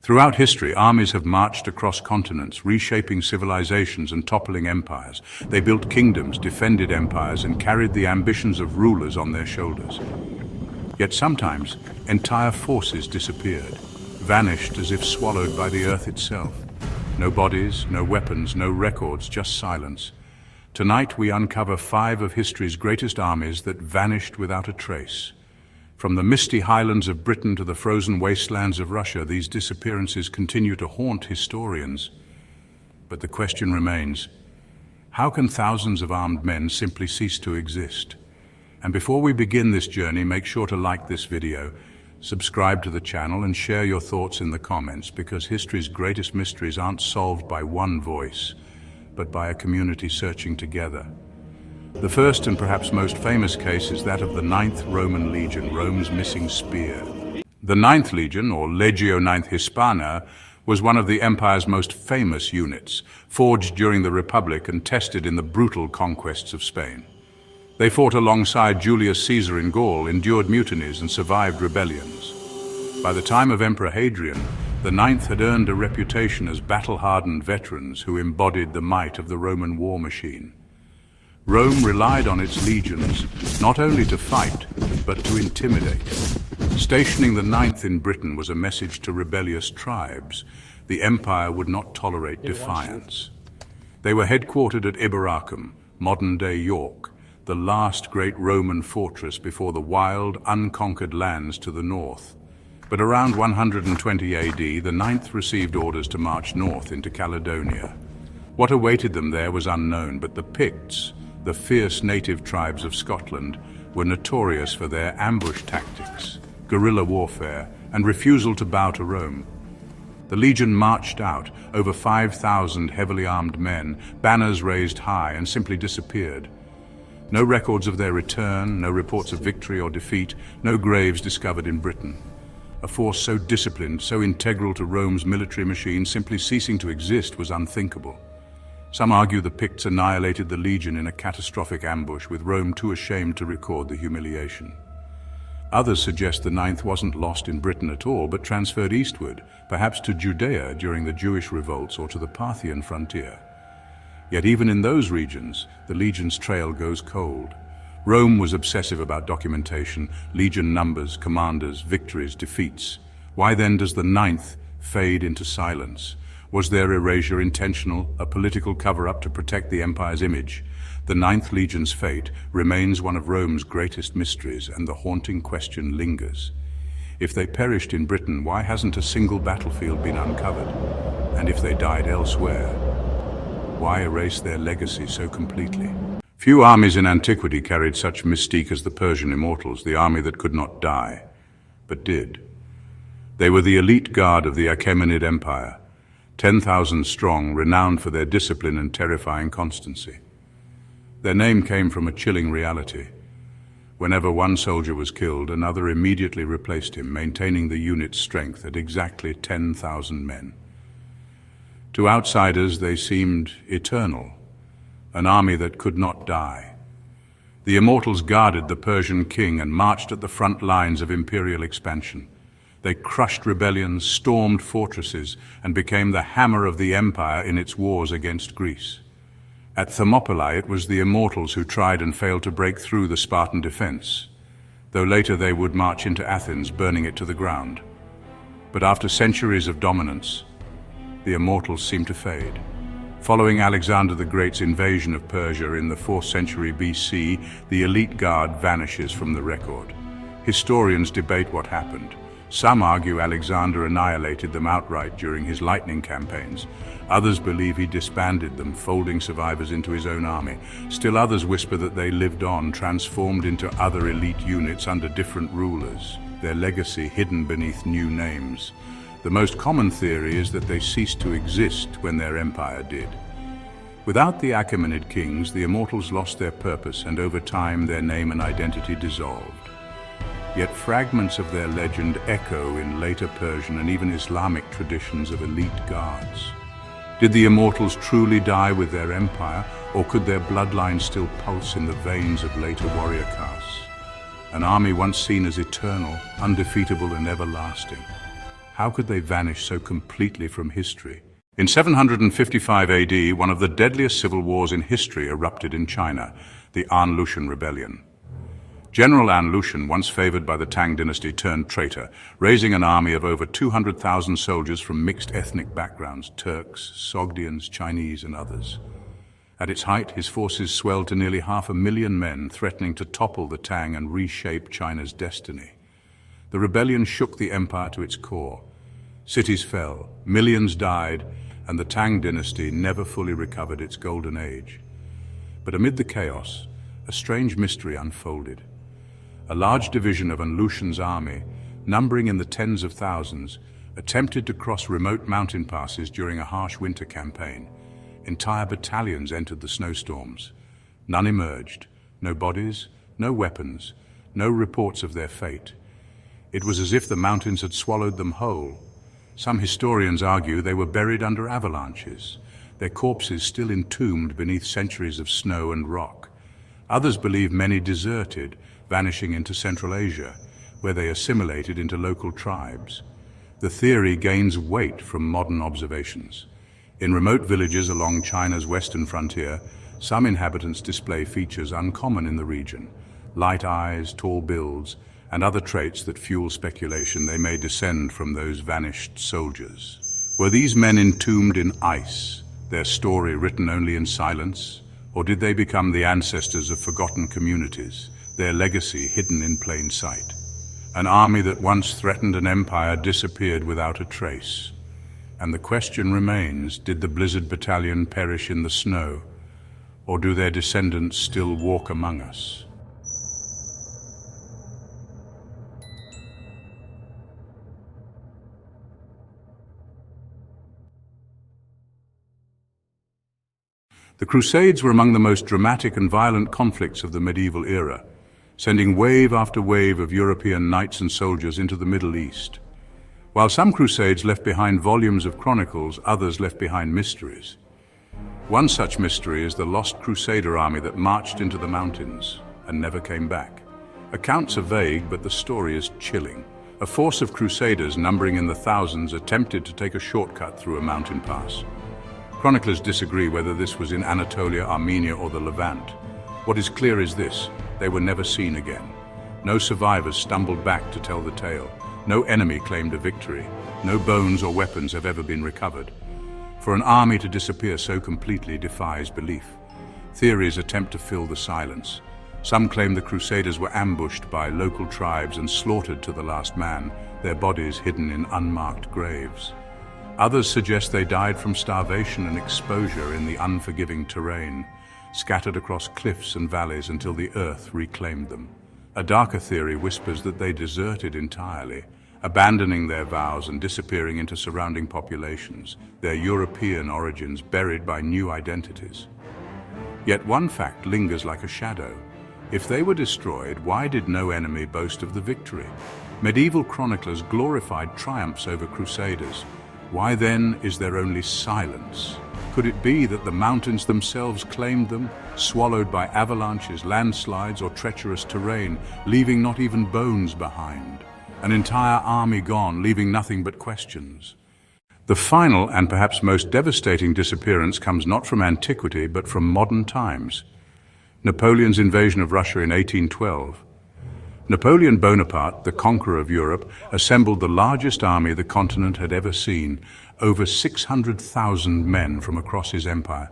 Throughout history, armies have marched across continents, reshaping civilizations and toppling empires. They built kingdoms, defended empires, and carried the ambitions of rulers on their shoulders. Yet sometimes, entire forces disappeared, vanished as if swallowed by the earth itself. No bodies, no weapons, no records, just silence. Tonight we uncover 5 of history's greatest armies that vanished without a trace. From the misty highlands of Britain to the frozen wastelands of Russia, these disappearances continue to haunt historians. But the question remains, how can thousands of armed men simply cease to exist? And before we begin this journey, make sure to like this video, subscribe to the channel, and share your thoughts in the comments, because history's greatest mysteries aren't solved by one voice, but by a community searching together. The first and perhaps most famous case is that of the 9th Roman Legion, Rome's missing spear. The 9th Legion, or Legio IX Hispana, was one of the empire's most famous units, forged during the Republic and tested in the brutal conquests of Spain. They fought alongside Julius Caesar in Gaul, endured mutinies, and survived rebellions. By the time of Emperor Hadrian, the 9th had earned a reputation as battle-hardened veterans who embodied the might of the Roman war machine. Rome relied on its legions not only to fight, but to intimidate. Stationing the 9th in Britain was a message to rebellious tribes. The empire would not tolerate defiance. They were headquartered at Iberacum, modern-day York, the last great Roman fortress before the wild, unconquered lands to the north. But around 120 AD, the 9th received orders to march north into Caledonia. What awaited them there was unknown, but the Picts, the fierce native tribes of Scotland, were notorious for their ambush tactics, guerrilla warfare, and refusal to bow to Rome. The legion marched out, over 5,000 heavily armed men, banners raised high, and simply disappeared. No records of their return, no reports of victory or defeat, no graves discovered in Britain. A force so disciplined, so integral to Rome's military machine, simply ceasing to exist was unthinkable. Some argue the Picts annihilated the legion in a catastrophic ambush, with Rome too ashamed to record the humiliation. Others suggest the 9th wasn't lost in Britain at all, but transferred eastward, perhaps to Judea during the Jewish revolts or to the Parthian frontier. Yet even in those regions, the legion's trail goes cold. Rome was obsessive about documentation, legion numbers, commanders, victories, defeats. Why then does the 9th fade into silence? Was their erasure intentional, a political cover-up to protect the empire's image? The 9th Legion's fate remains one of Rome's greatest mysteries, and the haunting question lingers. If they perished in Britain, why hasn't a single battlefield been uncovered? And if they died elsewhere, why erase their legacy so completely? Few armies in antiquity carried such mystique as the Persian Immortals, the army that could not die, but did. They were the elite guard of the Achaemenid Empire, 10,000 strong, renowned for their discipline and terrifying constancy. Their name came from a chilling reality. Whenever one soldier was killed, another immediately replaced him, maintaining the unit's strength at exactly 10,000 men. To outsiders, they seemed eternal, an army that could not die. The Immortals guarded the Persian king and marched at the front lines of imperial expansion. They crushed rebellions, stormed fortresses, and became the hammer of the empire in its wars against Greece. At Thermopylae, it was the Immortals who tried and failed to break through the Spartan defense, though later they would march into Athens, burning it to the ground. But after centuries of dominance, the Immortals seemed to fade. Following Alexander the Great's invasion of Persia in the 4th century BC, the elite guard vanishes from the record. Historians debate what happened. Some argue Alexander annihilated them outright during his lightning campaigns. Others believe he disbanded them, folding survivors into his own army. Still others whisper that they lived on, transformed into other elite units under different rulers, their legacy hidden beneath new names. The most common theory is that they ceased to exist when their empire did. Without the Achaemenid kings, the Immortals lost their purpose, and over time their name and identity dissolved. Yet fragments of their legend echo in later Persian and even Islamic traditions of elite guards. Did the Immortals truly die with their empire, or could their bloodline still pulse in the veins of later warrior castes? An army once seen as eternal, undefeatable and everlasting. How could they vanish so completely from history? In 755 AD, one of the deadliest civil wars in history erupted in China, the Lushan rebellion. General Lushan, once favored by the Tang dynasty, turned traitor, raising an army of over 200,000 soldiers from mixed ethnic backgrounds, Turks, Sogdians, Chinese and others. At its height, his forces swelled to nearly 500,000 men, threatening to topple the Tang and reshape China's destiny. The rebellion shook the empire to its core. Cities fell, millions died, and the Tang dynasty never fully recovered its golden age. But amid the chaos, a strange mystery unfolded. A large division of Lushan's army, numbering in the tens of thousands, attempted to cross remote mountain passes during a harsh winter campaign. Entire battalions entered the snowstorms. None emerged, no bodies, no weapons, no reports of their fate. It was as if the mountains had swallowed them whole. Some historians argue they were buried under avalanches, their corpses still entombed beneath centuries of snow and rock. Others believe many deserted, vanishing into Central Asia, where they assimilated into local tribes. The theory gains weight from modern observations. In remote villages along China's western frontier, some inhabitants display features uncommon in the region: light eyes, tall builds, and other traits that fuel speculation they may descend from those vanished soldiers. Were these men entombed in ice, their story written only in silence? Or did they become the ancestors of forgotten communities, their legacy hidden in plain sight? An army that once threatened an empire disappeared without a trace. And the question remains, did the Blizzard Battalion perish in the snow, or do their descendants still walk among us? The Crusades were among the most dramatic and violent conflicts of the medieval era, sending wave after wave of European knights and soldiers into the Middle East. While some crusades left behind volumes of chronicles, others left behind mysteries. One such mystery is the lost Crusader army that marched into the mountains and never came back. Accounts are vague, but the story is chilling. A force of Crusaders numbering in the thousands attempted to take a shortcut through a mountain pass. Chroniclers disagree whether this was in Anatolia, Armenia, or the Levant. What is clear is this: they were never seen again. No survivors stumbled back to tell the tale. No enemy claimed a victory. No bones or weapons have ever been recovered. For an army to disappear so completely defies belief. Theories attempt to fill the silence. Some claim the Crusaders were ambushed by local tribes and slaughtered to the last man, their bodies hidden in unmarked graves. Others suggest they died from starvation and exposure in the unforgiving terrain, scattered across cliffs and valleys until the earth reclaimed them. A darker theory whispers that they deserted entirely, abandoning their vows and disappearing into surrounding populations, their European origins buried by new identities. Yet one fact lingers like a shadow. If they were destroyed, why did no enemy boast of the victory? Medieval chroniclers glorified triumphs over Crusaders. Why then is there only silence? Could it be that the mountains themselves claimed them, swallowed by avalanches, landslides, or treacherous terrain, leaving not even bones behind? An entire army gone, leaving nothing but questions. The final and perhaps most devastating disappearance comes not from antiquity but from modern times. Napoleon's invasion of Russia in 1812. Napoleon Bonaparte, the conqueror of Europe, assembled the largest army the continent had ever seen, over 600,000 men from across his empire.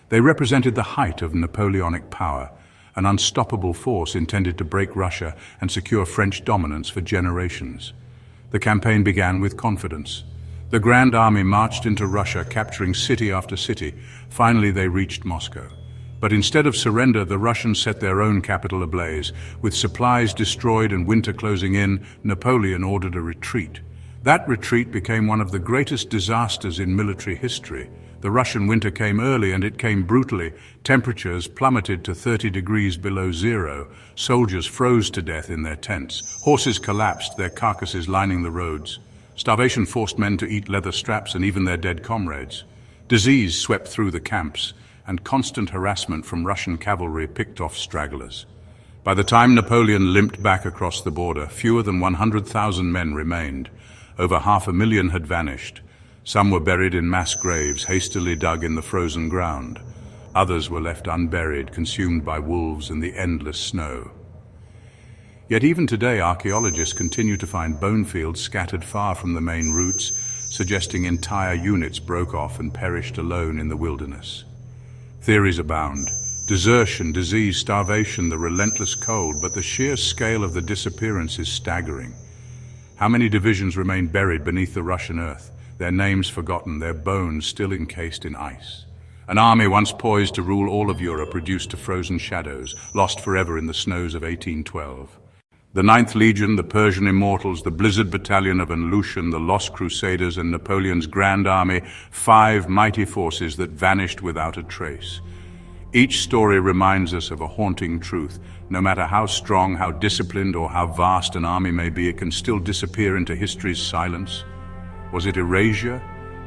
They represented the height of Napoleonic power, an unstoppable force intended to break Russia and secure French dominance for generations. The campaign began with confidence. The Grand Army marched into Russia, capturing city after city. Finally, they reached Moscow. But instead of surrender, the Russians set their own capital ablaze. With supplies destroyed and winter closing in, Napoleon ordered a retreat. That retreat became one of the greatest disasters in military history. The Russian winter came early, and it came brutally. Temperatures plummeted to 30 degrees below zero. Soldiers froze to death in their tents. Horses collapsed, their carcasses lining the roads. Starvation forced men to eat leather straps and even their dead comrades. Disease swept through the camps, and constant harassment from Russian cavalry picked off stragglers. By the time Napoleon limped back across the border, fewer than 100,000 men remained. Over 500,000 had vanished. Some were buried in mass graves, hastily dug in the frozen ground. Others were left unburied, consumed by wolves in the endless snow. Yet even today, archaeologists continue to find bone fields scattered far from the main routes, suggesting entire units broke off and perished alone in the wilderness. Theories abound: desertion, disease, starvation, the relentless cold, but the sheer scale of the disappearance is staggering. How many divisions remain buried beneath the Russian earth, their names forgotten, their bones still encased in ice? An army once poised to rule all of Europe reduced to frozen shadows, lost forever in the snows of 1812. The 9th Legion, the Persian Immortals, the Blizzard Battalion of Lushan, the lost Crusaders, and Napoleon's Grand Army, 5 mighty forces that vanished without a trace. Each story reminds us of a haunting truth. No matter how strong, how disciplined, or how vast an army may be, it can still disappear into history's silence. Was it erasure,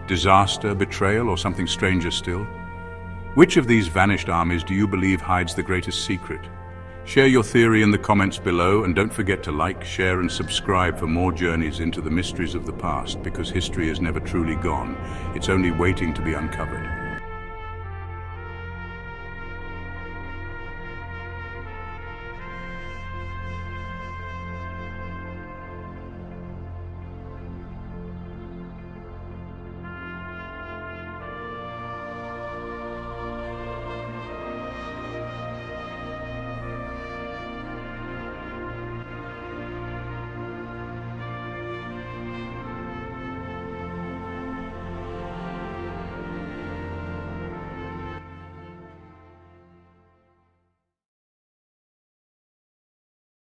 disaster, betrayal, or something stranger still? Which of these vanished armies do you believe hides the greatest secret? Share your theory in the comments below, and don't forget to like, share, and subscribe for more journeys into the mysteries of the past, because history is never truly gone. It's only waiting to be uncovered.